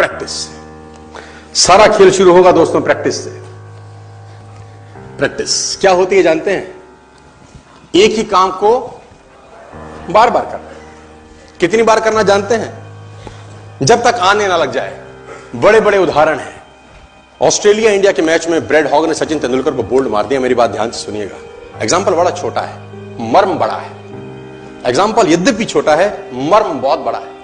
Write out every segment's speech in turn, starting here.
Practice. सारा खेल शुरू होगा दोस्तों प्रैक्टिस से। प्रैक्टिस क्या होती है जानते हैं? एक ही काम को बार बार करना। कितनी बार करना जानते हैं? जब तक आने ना लग जाए। बड़े बड़े उदाहरण हैं। ऑस्ट्रेलिया इंडिया के मैच में ब्रैड हॉग ने सचिन तेंदुलकर को बोल्ड मार दिया। मेरी बात ध्यान से सुनिएगा। एग्जाम्पल बड़ा छोटा है, मर्म बड़ा है। एग्जाम्पल यद्यपि छोटा है, मर्म बहुत बड़ा है।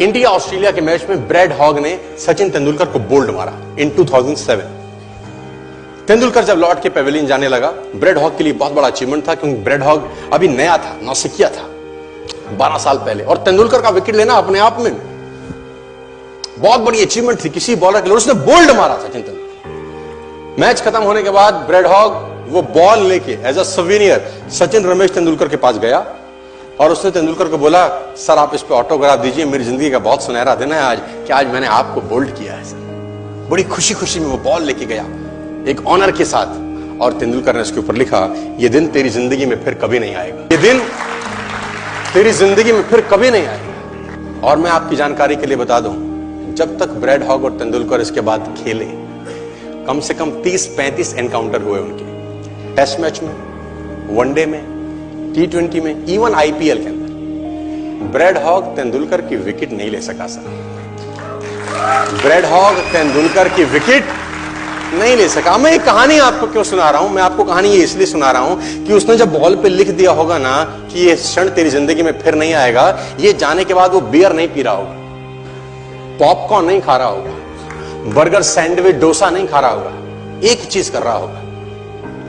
इंडिया ऑस्ट्रेलिया के मैच में ब्रैड हॉग ने सचिन तेंदुलकर को बोल्ड मारा इन 2007। तेंदुलकर जब लौट के पेविलियन जाने लगा, ब्रैड हॉग के लिए बहुत बड़ा अचीवमेंट था, क्योंकि ब्रैड हॉग अभी नया था, नौसिखिया था 12 साल पहले, और तेंदुलकर का विकेट लेना अपने आप में बहुत बड़ी अचीवमेंट थी किसी बॉलर के लिए। उसने बोल्ड मारा सचिन तेंदुलकर। मैच खत्म होने के बाद ब्रैड हॉग वो बॉल लेके as a souvenir Sachin Ramesh Tendulkar के पास गया और उसने तेंदुलकर को बोला, सर आप इस पे ऑटोग्राफ दीजिए, मेरी जिंदगी का बहुत सुनहरा दिन है आज कि आज मैंने आपको बोल्ड किया है सर। बड़ी खुशी खुशी में वो बॉल लेके गया एक ऑनर के साथ, और तेंदुलकर ने उसके ऊपर लिखा, ये दिन तेरी जिंदगी में फिर कभी नहीं आएगा, ये दिन तेरी जिंदगी में फिर कभी नहीं आएगा। और मैं आपकी जानकारी के लिए बता दूं, जब तक ब्रैड हॉग और तेंदुलकर इसके बाद खेले, कम से कम 30-35 एनकाउंटर हुए उनके, टेस्ट मैच में, वनडे में, T20 में, इवन आईपीएल के अंदर। ब्रैड हॉग तेंदुलकर की विकेट नहीं ले सका सर। ब्रैड हॉग तेंदुलकर की विकेट नहीं ले सका। मैं ये कहानी आपको क्यों सुना रहा हूं? मैं आपको कहानी ये इसलिए सुना रहा हूं कि उसने जब बॉल पे लिख दिया होगा ना कि ये क्षण तेरी जिंदगी में फिर नहीं आएगा, ये जाने के बाद वो बियर नहीं पी रहा होगा, पॉपकॉर्न नहीं खा रहा होगा, बर्गर, सैंडविच, डोसा नहीं खा रहा होगा, एक चीज कर रहा होगा।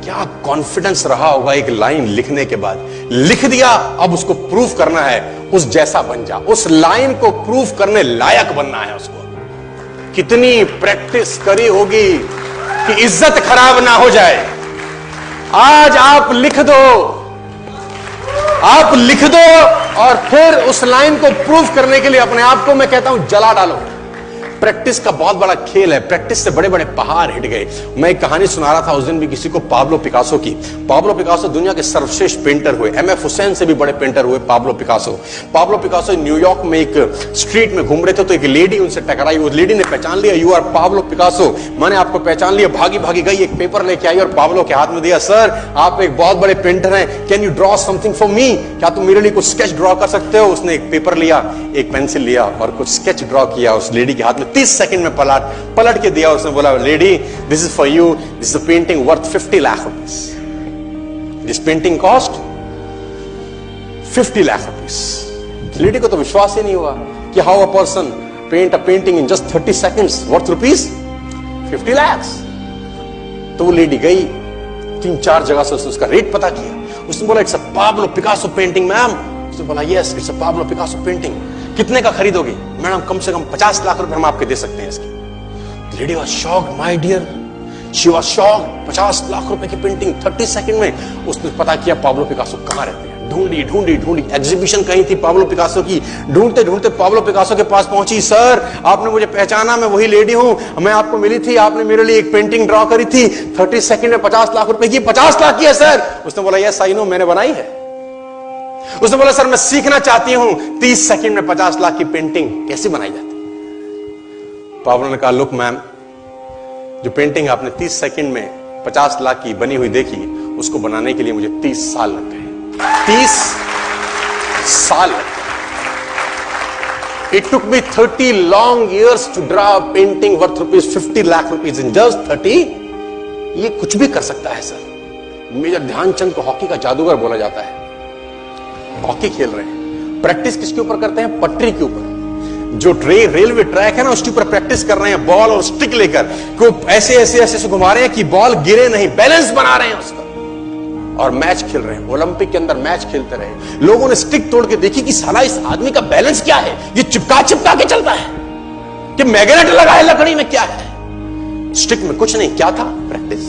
क्या कॉन्फिडेंस रहा होगा एक लाइन लिखने के बाद। लिख दिया, अब उसको प्रूफ करना है, उस जैसा बन जा। उस लाइन को प्रूफ करने लायक बनना है उसको। कितनी प्रैक्टिस करी होगी कि इज्जत खराब ना हो जाए। आज आप लिख दो, आप लिख दो, और फिर उस लाइन को प्रूफ करने के लिए अपने आप को मैं कहता हूं जला डालो। प्रैक्टिस का बहुत बड़ा खेल है। प्रैक्टिस से बड़े बड़े पहाड़ हिट गए। मैं एक कहानी सुना रहा था उस दिन भी किसी को, पाब्लो पिकासो की। पाब्लो पिकासो दुनिया के सर्वश्रेष्ठ पेंटर हुए, एमएफ हुसैन से भी बड़े पेंटर हुए Pablo Picasso. Pablo Picasso New York में एक स्ट्रीट में घूम रहे थे, तो एक लेडी उनसे टकराई। उस लेडी ने पहचान लिया, यू आर पाब्लो पिकासो, मैंने आपको पहचान लिया। भागी भागी गई, एक पेपर लेके आई और पाब्लो के हाथ में दिया, सर आप एक बहुत बड़े पेंटर हैं, can you draw something for me? क्या तुम मेरे लिए कुछ स्केच ड्रॉ कर सकते हो? उसने एक पेपर लिया, एक पेंसिल लिया और कुछ स्केच ड्रॉ किया उस लेडी के हाथ में। 30 सेकंड में पलट के दिया। उसने बोला, lady this is for you, this is a painting worth 50 lakh rupees. This painting cost 50 lakh rupees. Lady को तो विश्वास ही नहीं हुआ कि how a person paint a painting in just 30 seconds worth rupees 50 lakh. तो वो लेडी गई, 3-4 जगह से उसका रेट पता किया। उसने बोला, it's a Pablo Picasso painting ma'am. उसने बोला, yes it's a Pablo Picasso painting. कितने का खरीदोगे? मैडम कम से कम 50 लाख रुपए हम आपके दे सकते हैं इसकी। Lady was shocked, my dear, she was shocked. 50 lakh रुपए की पेंटिंग 30 सेकंड में। उसने पता किया पाब्लो पिकासो कहां रहते हैं। ढूंढी ढूंढी ढूंढी, एग्जीबिशन कहीं थी पाब्लो पिकासो की। ढूंढते ढूंढते पाब्लो पिकासो के पास पहुंची। सर आपने मुझे पहचाना, मैं वही लेडी हूं, मैं आपको मिली थी, आपने मेरे लिए एक पेंटिंग ड्रॉ करी थी 30 सेकंड में 50 लाख रुपए की। 50 लाख की है सर? उसने बोला, यस आई नो, मैंने बनाई है। उसने बोला, सर मैं सीखना चाहती हूं 30 सेकंड में 50 लाख की पेंटिंग कैसे बनाई जाती है। पाब्लो ने कहा, लुक मैम, जो पेंटिंग आपने 30 सेकंड में 50 लाख की बनी हुई देखी, उसको बनाने के लिए मुझे 30 साल लग गए। 30 साल लग गए। It took me 30 long years to draw a painting worth rupees 50 lakh rupees in just 30। ये कुछ भी कर सकता है सर। मेजर ध्यानचंद को हॉकी का जादूगर बोला जाता है। हॉकी खेल रहे हैं, प्रैक्टिस किसके ऊपर करते हैं? पटरी के ऊपर। जो रेलवे ट्रैक है ना, उसके ऊपर प्रैक्टिस कर रहे हैं, बॉल और स्टिक लेकर को ऐसे ऐसे ऐसे से घुमा रहे हैं कि बॉल गिरे नहीं, बैलेंस बना रहे हैं उसका, और मैच खेल रहे हैं। ओलंपिक के अंदर मैच खेलते रहे। लोगों ने स्टिक तोड़ के देखी कि साला इस आदमी का बैलेंस क्या है, ये चिपका चिपका के चलता है कि मैग्नेट लगा है लकड़ी में, क्या है? स्टिक में कुछ नहीं, क्या था? प्रैक्टिस।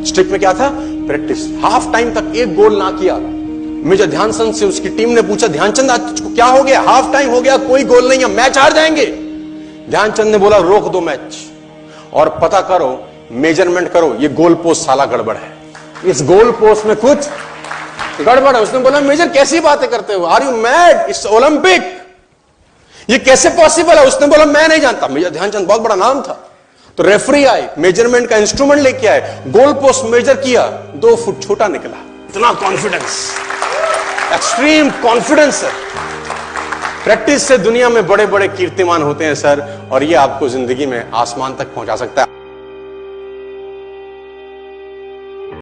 स्टिक में क्या था? प्रैक्टिस। हाफ टाइम तक एक गोल ना किया। मेजर ध्यानचंद से उसकी टीम ने पूछा, ध्यानचंद आज क्या हो गया? हाफ टाइम हो गया, कोई गोल नहीं है, मैच हार जाएंगे। ध्यानचंद ने बोला, रोक दो मैच और पता करो, मेजरमेंट करो, ये गोल पोस्ट साला गड़बड़ है, इस गोल पोस्ट में कुछ गड़बड़ है। उसने बोला, मेजर कैसी बातें करते हो? Are you mad? It's Olympic. ये कैसे पॉसिबल है? उसने बोला मैं नहीं जानता। मेजर ध्यानचंद बहुत बड़ा नाम था। तो रेफरी आए, मेजरमेंट का इंस्ट्रूमेंट लेके आए, गोल पोस्ट मेजर किया, 2 फुट छोटा निकला। इतना कॉन्फिडेंस, एक्सट्रीम कॉन्फिडेंस है। प्रैक्टिस से दुनिया में बड़े बड़े कीर्तिमान होते हैं सर, और ये आपको जिंदगी में आसमान तक पहुंचा सकता है।